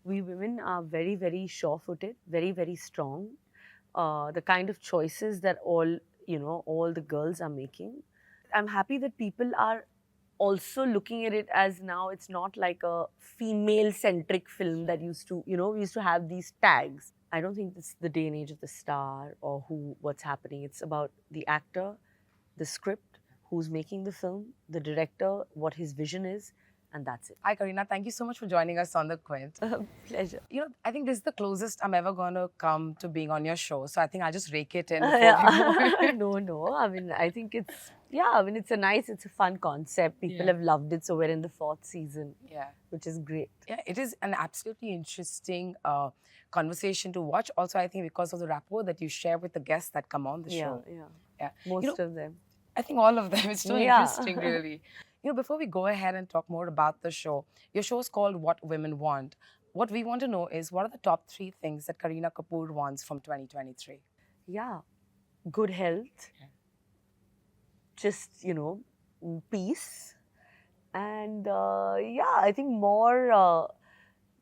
we women are very, very sure-footed, very, very strong. The kind of choices that all the girls are making. I'm happy that people are also looking at it as now it's not like a female-centric film that we used to have these tags. I don't think it's the day and age of the star or what's happening. It's about the actor, the script, who's making the film, the director, what his vision is, and that's it. Hi, Kareena. Thank you so much for joining us on the Quint. Pleasure. I think this is the closest I'm ever going to come to being on your show. So I think I'll just rake it in before Yeah. we No, no. I mean, I think it's a fun concept. People have loved it. So we're in the 4th season, Yeah. which is great. Yeah, it is an absolutely interesting conversation to watch. Also, I think because of the rapport that you share with the guests that come on the show. Yeah. Yeah. Most of them. I think all of them. It's so Yeah. interesting, really. Before we go ahead and talk more about the show, your show is called What Women Want. What we want to know is what are the top 3 things that Kareena Kapoor wants from 2023? Yeah. Good health. Just, peace. And I think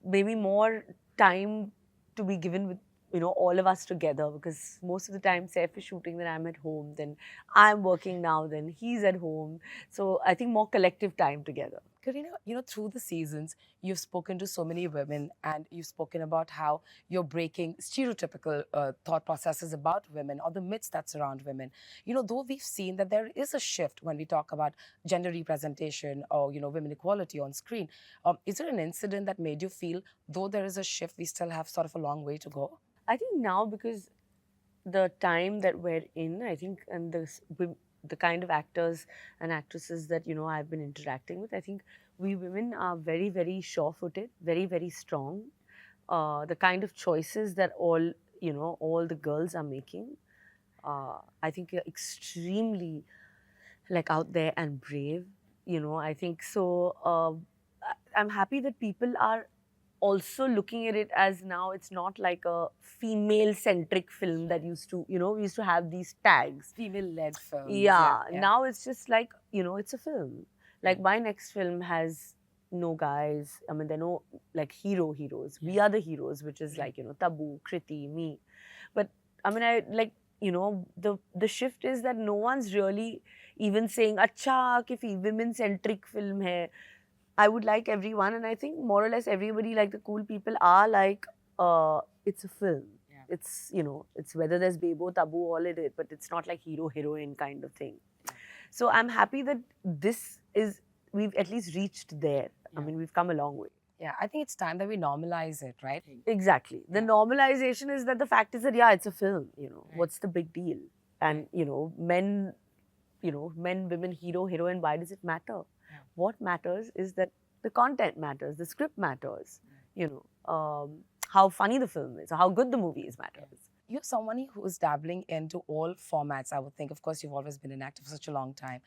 maybe more time to be given with all of us together, because most of the time Saif is shooting, then I'm at home, then I'm working now, then he's at home. So I think more collective time together. Kareena, through the seasons, you've spoken to so many women and you've spoken about how you're breaking stereotypical thought processes about women or the myths that surround women. Though we've seen that there is a shift when we talk about gender representation or, women equality on screen. Is there an incident that made you feel, though there is a shift, we still have sort of a long way to go? I think now, because the time that we're in, I think, and the kind of actors and actresses that I've been interacting with, I think we women are very, very sure-footed, very, very strong. The kind of choices that all the girls are making, I think are extremely out there and brave. I think so. I'm happy that people are also looking at it as now it's not like a female-centric film that we used to have these tags. Female-led films. Yeah. Now it's just like, it's a film. Like my next film has no guys. I mean, there are no like heroes. We are the heroes, which is like, Tabu, Kriti, me. But I mean, the shift is that no one's really even saying, "Acha, कि women-centric film hai." I would like everyone, and I think more or less everybody, like the cool people, are like, it's a film. Yeah. It's whether there's Bebo, Tabu, all in it, but it's not like hero, heroine kind of thing. So I'm happy that we've at least reached there. I mean, we've come a long way. Yeah, I think it's time that we normalize it, right? Exactly. The normalization is that the fact is that, it's a film, what's the big deal? And, men, women, hero, heroine, why does it matter? What matters is that the content matters, the script matters, how funny the film is, or how good the movie is matters. You're someone who is dabbling into all formats, I would think. Of course, you've always been an actor for such a long time.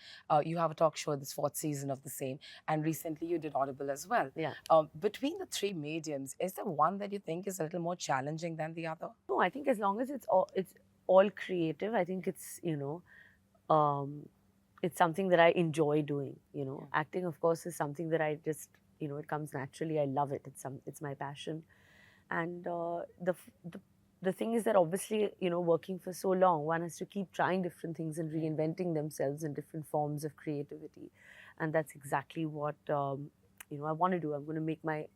You have a talk show, this 4th season of the same, and recently you did Audible as well. Yeah. Between the 3 mediums, is there one that you think is a little more challenging than the other? No, I think as long as it's all creative, I think it's, it's something that I enjoy doing. Acting, of course, is something that I just, it comes naturally. I love it. It's my passion. And the thing is that obviously, working for so long, one has to keep trying different things and reinventing themselves in different forms of creativity. And that's exactly what, I want to do. I'm going to make my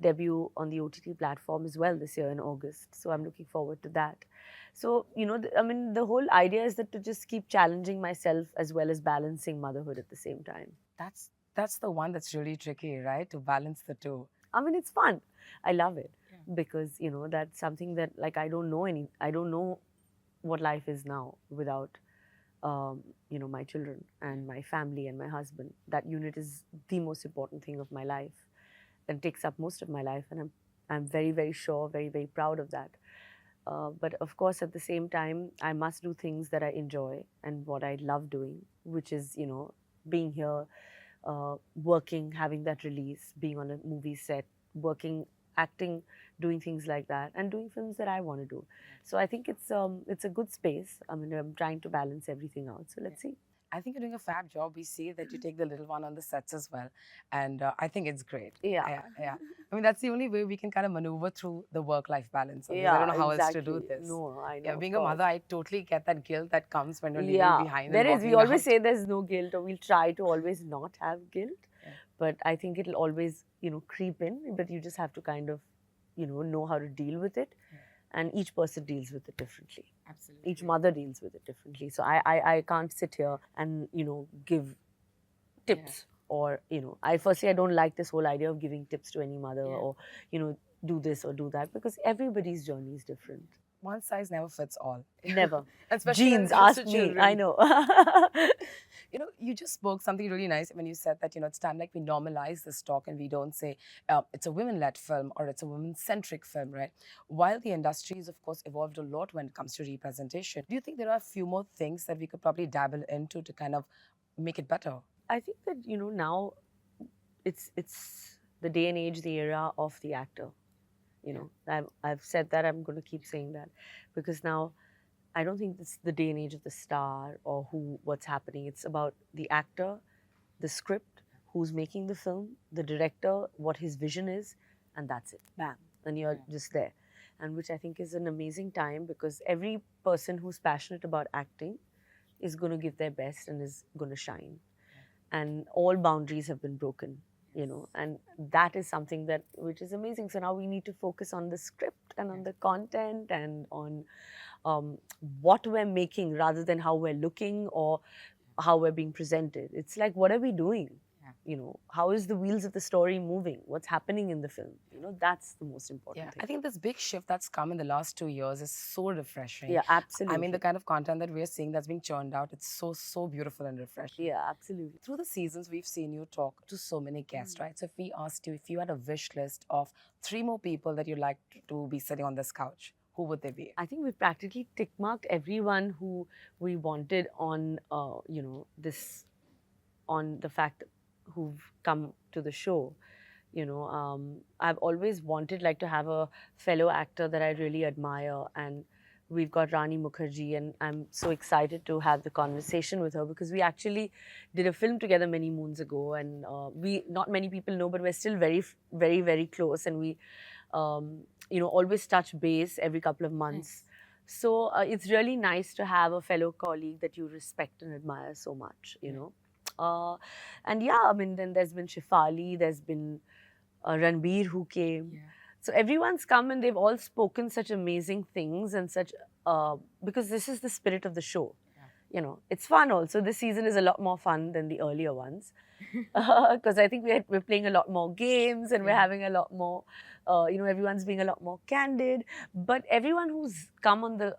debut on the OTT platform as well this year in August. So I'm looking forward to that. So, the whole idea is that to just keep challenging myself as well as balancing motherhood at the same time. That's the one that's really tricky, right? To balance the two. I mean, it's fun. I love it because, that's something that I don't know what life is now without, my children and my family and my husband. That unit is the most important thing of my life and takes up most of my life. And I'm very, very sure, very, very proud of that. But of course, at the same time, I must do things that I enjoy and what I love doing, which is, being here, working, having that release, being on a movie set, working, acting, doing things like that, and doing films that I want to do. So I think it's a good space. I mean, I'm trying to balance everything out. So let's see. I think you're doing a fab job. We see that you take the little one on the sets as well, and I think it's great. Yeah. Yeah. I mean, that's the only way we can kind of maneuver through the work-life balance. Because I don't Yeah, know how else to do exactly. this. No, I know, Yeah, of being a course. mother, I totally get that guilt that comes when you're leaving Yeah, behind and there is. We walking always out. say there's no guilt, or we'll try to always not have guilt. Yeah. But I think it'll always, creep in. But you just have to kind of, know how to deal with it. Yeah. And each person deals with it differently. Absolutely. Each mother deals with it differently. So I can't sit here and, give tips. Or, I don't like this whole idea of giving tips to any mother or, do this or do that, because everybody's journey is different. One size never fits all. Never. Especially when it Jeans, comes ask to me. children. I know. You just spoke something really nice when you said that, it's time like we normalize this talk and we don't say it's a women-led film or it's a women-centric film, right? While the industry has, of course, evolved a lot when it comes to representation, do you think there are a few more things that we could probably dabble into to kind of make it better? I think that, now it's the day and age, the era of the actor. I've said that, I'm going to keep saying that, because now I don't think it's the day and age of the star or what's happening. It's about the actor, the script, who's making the film, the director, what his vision is, and that's it. Bam. And you're just there. And which I think is an amazing time, because every person who's passionate about acting is going to give their best and is going to shine. And all boundaries have been broken, and that is something which is amazing. So now we need to focus on the script and on the content and on what we're making, rather than how we're looking or how we're being presented. It's like, what are we doing? How is the wheels of the story moving? What's happening in the film? That's the most important thing. I think this big shift that's come in the last 2 years is so refreshing. Yeah, absolutely. I mean, the kind of content that we're seeing that's being churned out, it's so beautiful and refreshing. Yeah, absolutely. Through the seasons, we've seen you talk to so many guests, right? So if we asked you if you had a wish list of 3 more people that you'd like to be sitting on this couch, who would they be? I think we've practically tick marked everyone who we wanted on, on the fact who've come to the show. I've always wanted to have a fellow actor that I really admire, and we've got Rani Mukherjee, and I'm so excited to have the conversation with her, because we actually did a film together many moons ago, and not many people know, but we're still very, very, very close, and we, always touch base every couple of months. So it's really nice to have a fellow colleague that you respect and admire so much, and yeah, I mean, then there's been Shefali, there's been Ranbir who came. So everyone's come and they've all spoken such amazing things, and such, because this is the spirit of the show. It's fun also. This season is a lot more fun than the earlier ones, because I think we're playing a lot more games, and we're having a lot more, everyone's being a lot more candid. But everyone who's come on the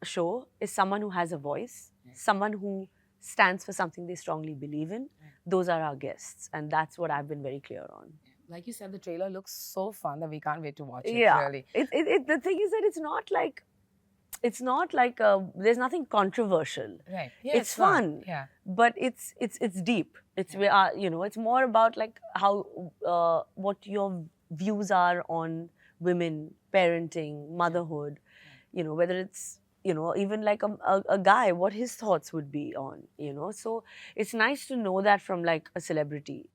show is someone who has a voice, someone who stands for something they strongly believe in. Those are our guests, and that's what I've been very clear on. Like you said, the trailer looks so fun that we can't wait to watch it. Yeah, really. The thing is that it's not like there's nothing controversial. Right. Yeah, it's fun. Yeah. But it's deep. It's it's more about how what your views are on women, parenting, motherhood. Whether it's even like a guy, what his thoughts would be on. So it's nice to know that from a celebrity.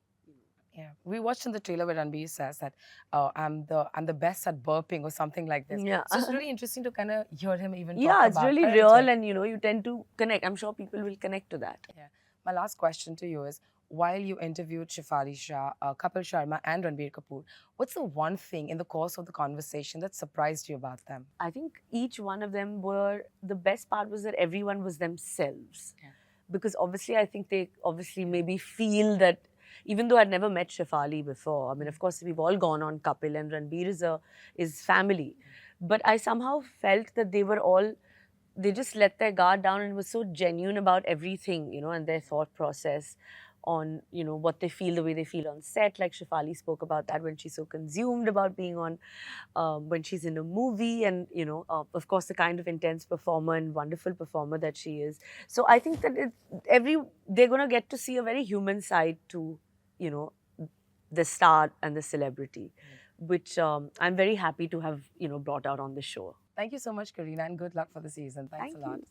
Yeah, we watched in the trailer where Ranbir says that I'm the best at burping or something like this. Yeah. So it's really interesting to kind of hear him even talk Yeah, it's about really parenting. real, and you tend to connect. I'm sure people will connect to that. Yeah. My last question to you is, while you interviewed Shefali Shah, Kapil Sharma and Ranbir Kapoor, what's the one thing in the course of the conversation that surprised you about them? I think each one of them the best part was that everyone was themselves. Yeah. Because obviously, I think they maybe feel that, even though I'd never met Shefali before, I mean, of course, we've all gone on Kapil, and Ranbir is family. But I somehow felt that they just let their guard down and was so genuine about everything, and their thought process on, what they feel, the way they feel on set. Like Shefali spoke about that when she's so consumed about being on, when she's in a movie, and, of course, the kind of intense performer and wonderful performer that she is. So I think that they're going to get to see a very human side to, the star and the celebrity, which I'm very happy to have, brought out on the show. Thank you so much, Kareena, and good luck for the season. Thanks a lot. You.